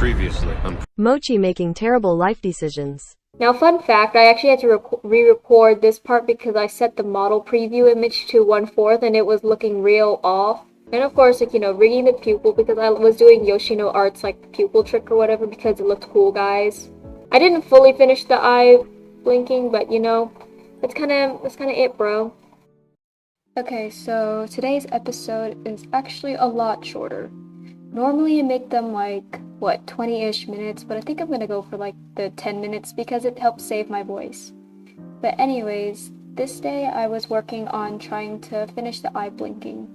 Previously on Mochi making terrible life decisions. Now, fun fact, I actually had to re-record this part because I set the model preview image to 1/4 and it was looking real off. And of course, like, rigging the pupil because I was doing Yoshino Art's, like, pupil trick or whatever because it looked cool, guys. I didn't fully finish the eye blinking, but, that's kind of it, bro. Okay, so today's episode is actually a lot shorter. Normally I make them like, 20-ish minutes, but I think I'm gonna go for like the 10 minutes because it helps save my voice. But anyways, this day I was working on trying to finish the eye blinking.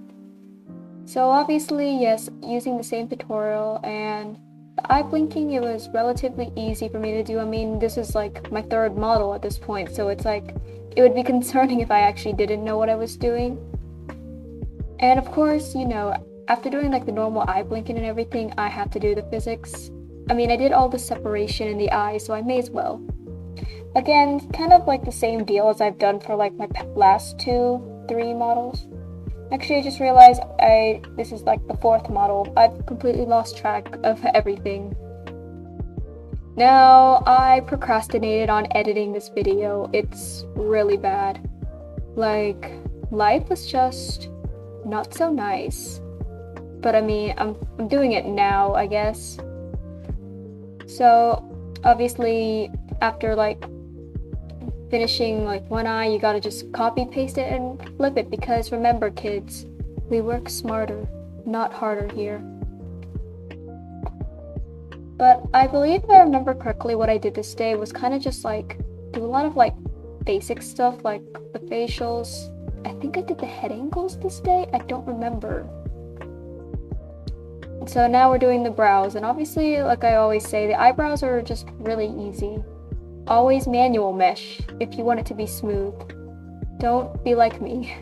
So obviously, yes, using the same tutorial, and the eye blinking, it was relatively easy for me to do. I mean, this is like my third model at this point, so it's like, it would be concerning if I actually didn't know what I was doing. And of course, after doing like the normal eye blinking and everything, I have to do the physics. I mean, I did all the separation in the eye, so I may as well. Again, kind of like the same deal as I've done for like my last 2-3 models. Actually, I just realized this is like the 4th model. I've completely lost track of everything. Now, I procrastinated on editing this video. It's really bad. Like, life was just not so nice. But I mean, I'm doing it now, I guess. So, obviously, after like finishing like one eye, you gotta just copy paste it and flip it, because remember, kids, we work smarter, not harder here. But I believe if I remember correctly, what I did this day was kind of just like do a lot of like basic stuff, like the facials. I think I did the head angles this day. I don't remember. So now we're doing the brows, and obviously, like I always say, the eyebrows are just really easy. Always manual mesh if you want it to be smooth. Don't be like me.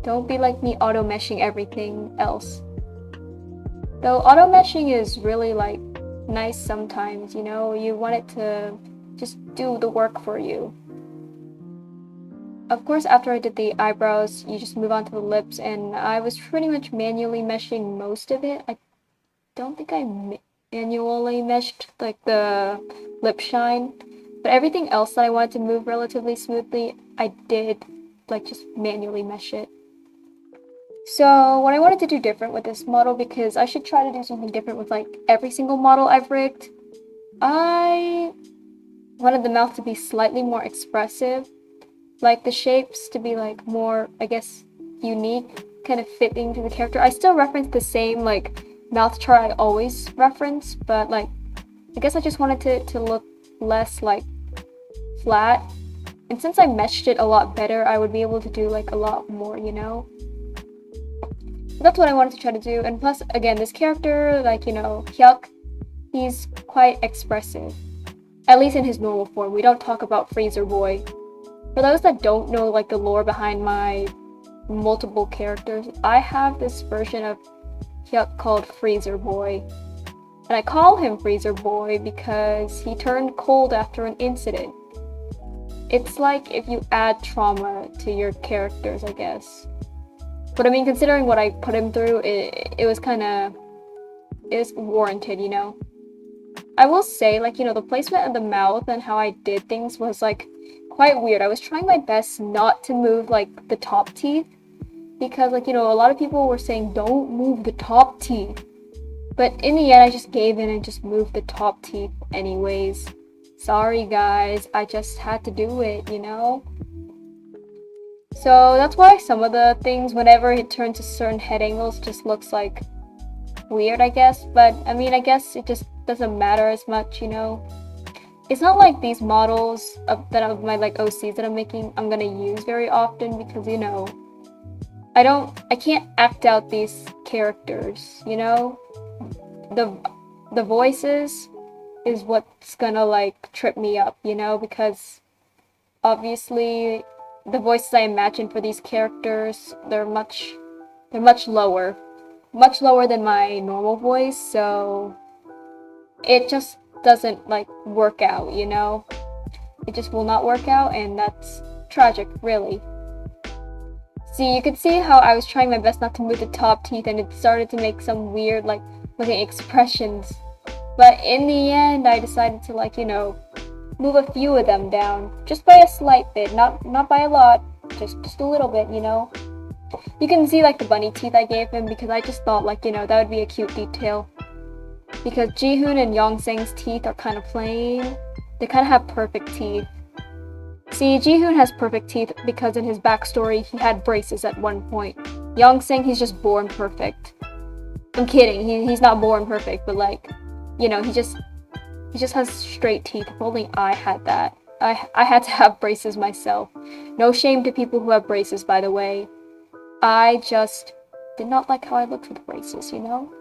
Don't be like me auto meshing everything else. Though auto meshing is really like nice sometimes, you want it to just do the work for you. Of course, after I did the eyebrows, you just move on to the lips, and I was pretty much manually meshing most of it. I don't think I manually meshed like the lip shine, but everything else that I wanted to move relatively smoothly, I did like just manually mesh it. So what I wanted to do different with this model, because I should try to do something different with like every single model I've rigged, I wanted the mouth to be slightly more expressive, like the shapes to be like more, I guess, unique, kind of fitting to the character. I still reference the same like mouth chart I always reference, but like I guess I just wanted it to look less like flat, and since I meshed it a lot better, I would be able to do like a lot more, So that's what I wanted to try to do. And plus, again, this character, like, Hyuk, he's quite expressive, at least in his normal form. We don't talk about Freezer Boy. For those that don't know like the lore behind my multiple characters, I have this version of Hyuk called Freezer Boy, and I call him Freezer Boy because he turned cold after an incident. It's like if you add trauma to your characters, I guess. But I mean, considering what I put him through, it was warranted, I will say, like, the placement of the mouth and how I did things was like quite weird. I was trying my best not to move like the top teeth, because like, a lot of people were saying don't move the top teeth, but in the end I just gave in and just moved the top teeth anyways. Sorry guys, I just had to do it, So that's why some of the things, whenever it turns to certain head angles, just looks like weird, I guess. But I mean, I guess it just doesn't matter as much, It's not like these models of my like OCs that I'm making I'm gonna use very often, because I can't act out these characters, The voices is what's gonna like trip me up, because obviously the voices I imagine for these characters, they're much lower than my normal voice, so it just doesn't like work out, It just will not work out, and that's tragic, really. See, you could see how I was trying my best not to move the top teeth, and it started to make some weird like looking expressions. But in the end, I decided to, like, you know, move a few of them down, just by a slight bit, not by a lot, just a little bit, you know. You can see like the bunny teeth I gave him because I just thought, like, you know, that would be a cute detail. Because Jihoon and Yongsang's teeth are kind of plain. They kind of have perfect teeth. See, Jihoon has perfect teeth because in his backstory he had braces at one point. Yongsang, he's just born perfect. I'm kidding, he's not born perfect, but like, you know, he just has straight teeth. If only I had that. I had to have braces myself. No shame to people who have braces, by the way. I just did not like how I looked with braces, you know?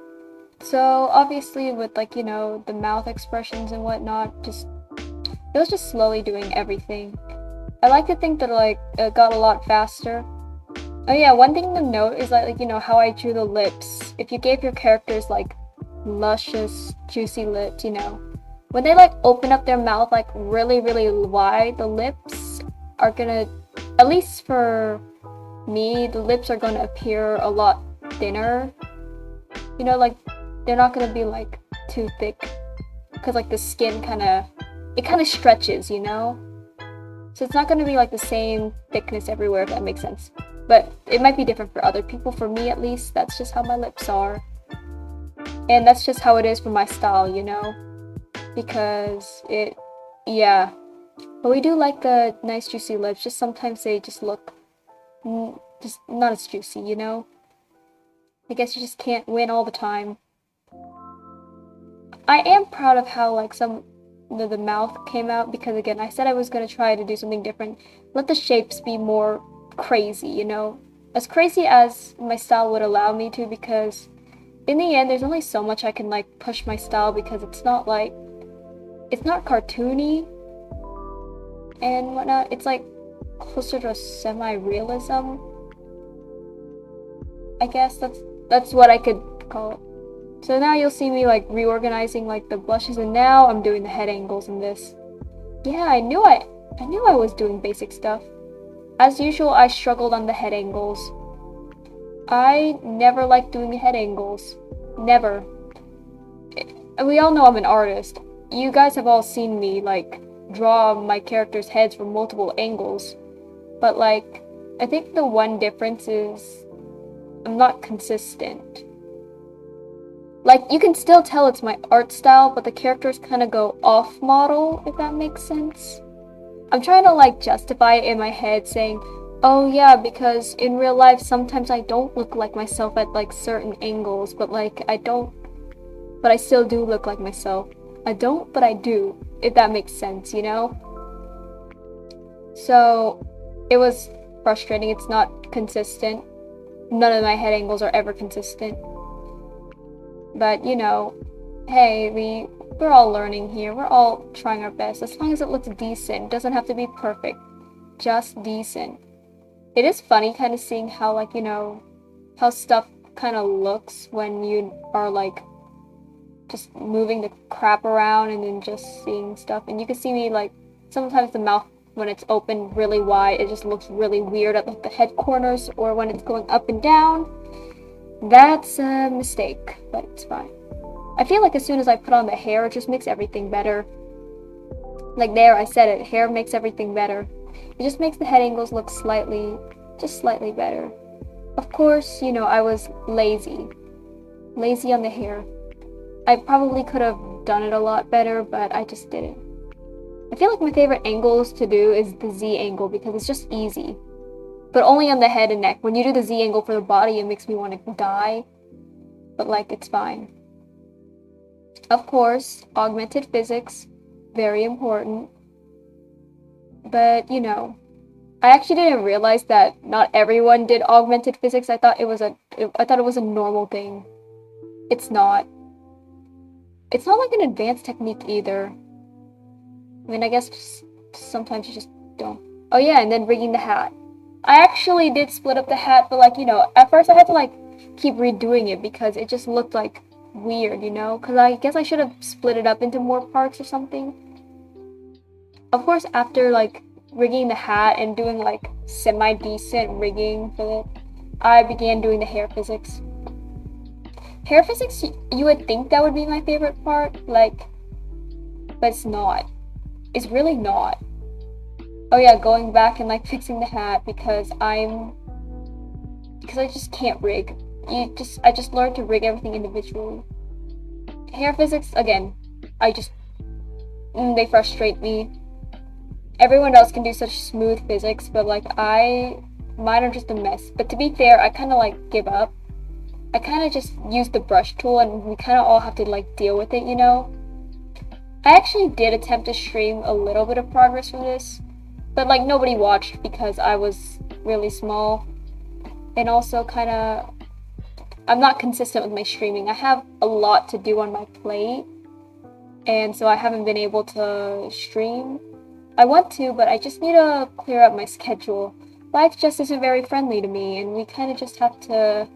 So obviously with, like, you know, the mouth expressions and whatnot, it was just slowly doing everything. I like to think that, like, it got a lot faster. Oh yeah, one thing to note is that, like, you know, how I drew the lips. If you gave your characters, like, luscious, juicy lips, you know, when they, like, open up their mouth, like, really, really wide, the lips are gonna, at least for me, the lips are gonna appear a lot thinner. You know, like, they're not gonna be, like, too thick. Because, like, the skin kind of stretches, you know? So it's not gonna be, like, the same thickness everywhere, if that makes sense. But it might be different for other people. For me, at least, that's just how my lips are. And that's just how it is for my style, you know? Because yeah. But we do like the nice juicy lips, just sometimes they just look just not as juicy, you know? I guess you just can't win all the time. I am proud of how, like, some of the mouth came out, because again, I said I was gonna try to do something different. Let the shapes be more crazy, you know? As crazy as my style would allow me to, because in the end, there's only so much I can, like, push my style, because it's not cartoony and whatnot. It's like closer to semi-realism. I guess that's what I could call it. So now you'll see me, like, reorganizing, like, the blushes, and now I'm doing the head angles in this. Yeah, I knew I was doing basic stuff. As usual, I struggled on the head angles. I never liked doing the head angles. Never. We all know I'm an artist. You guys have all seen me, like, draw my characters' heads from multiple angles. But, like, I think the one difference is I'm not consistent. Like, you can still tell it's my art style, but the characters kind of go off model, if that makes sense. I'm trying to, like, justify it in my head, saying, oh yeah, because in real life sometimes I don't look like myself at, like, certain angles, but, like, but I still do look like myself. I don't, but I do, if that makes sense, you know? So it was frustrating. It's not consistent. None of my head angles are ever consistent. But, you know, hey, we're all learning here. We're all trying our best. As long as it looks decent. It doesn't have to be perfect. Just decent. It is funny kind of seeing how, like, you know, how stuff kind of looks when you are, like, just moving the crap around and then just seeing stuff. And you can see me, like, sometimes the mouth, when it's open really wide, it just looks really weird at, like, the head corners, or when it's going up and down. That's a mistake, but it's fine. I feel like as soon as I put on the hair, it just makes everything better. Like, there, I said it, hair makes everything better. It just makes the head angles look just slightly better. Of course, you know, I was lazy on the hair. I probably could have done it a lot better, but I just didn't. I feel like my favorite angles to do is the Z angle, because it's just easy. But only on the head and neck. When you do the Z angle for the body, it makes me want to die. But, like, it's fine. Of course, augmented physics, very important. But, you know, I actually didn't realize that not everyone did augmented physics. I thought it was a normal thing. It's not. It's not like an advanced technique either. I mean, I guess sometimes you just don't. Oh yeah, and then rigging the hat. I actually did split up the hat, but, like, you know, at first I had to, like, keep redoing it because it just looked, like, weird, you know? Because I guess I should have split it up into more parts or something. Of course, after, like, rigging the hat and doing, like, semi-decent rigging for it, I began doing the hair physics. Hair physics, you would think that would be my favorite part, like, but it's not. It's really not. Oh yeah, going back and like fixing the hat because I just can't rig. I just learned to rig everything individually. Hair physics, again, they frustrate me. Everyone else can do such smooth physics, but like mine are just a mess. But to be fair, I kind of like give up. I kind of just use the brush tool and we kind of all have to like deal with it, you know? I actually did attempt to stream a little bit of progress from this, but like nobody watched because I was really small. And also I'm not consistent with my streaming. I have a lot to do on my plate, and so I haven't been able to stream. I want to, but I just need to clear up my schedule. Life just isn't very friendly to me, and we kind of just have to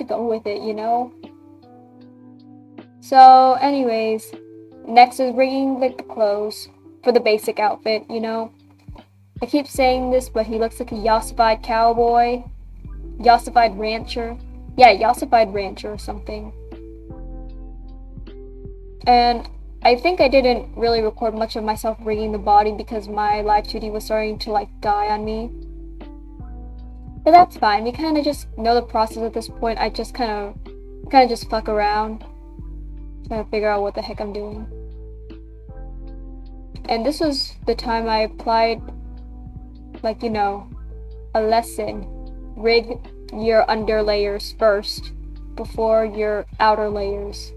go with it, you know? So, anyways, next is rigging the clothes for the basic outfit, you know? I keep saying this, but he looks like a yassified cowboy. Yassified rancher. Yeah, yassified rancher or something. And I think I didn't really record much of myself rigging the body because my Live2d was starting to like die on me. But that's fine. We kind of just know the process at this point. I just kind of just fuck around, trying to figure out what the heck I'm doing. And this was the time I applied, like, you know, a lesson. Rig your under layers first before your outer layers.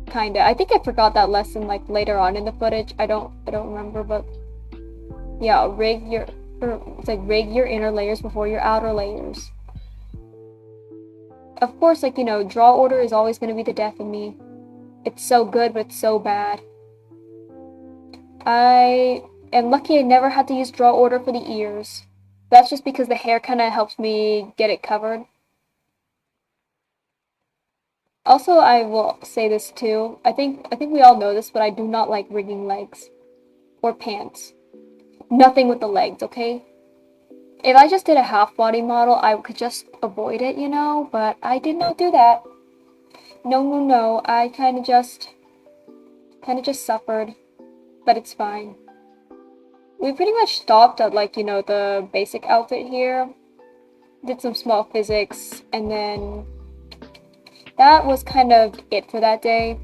Kinda. I think I forgot that lesson like later on in the footage. I don't remember, but yeah, rig your inner layers before your outer layers. Of course, like, you know, draw order is always going to be the death of me. It's so good, but it's so bad. I am lucky I never had to use draw order for the ears. That's just because the hair kind of helps me get it covered. Also, I will say this too. I think we all know this, but I do not like rigging legs or pants. Nothing with the legs, okay? If I just did a half body model, I could just avoid it, you know, but I did not do that. No. I kind of just suffered, but it's fine. We pretty much stopped at, like, you know, the basic outfit here. Did some small physics, and then that was kind of it for that day.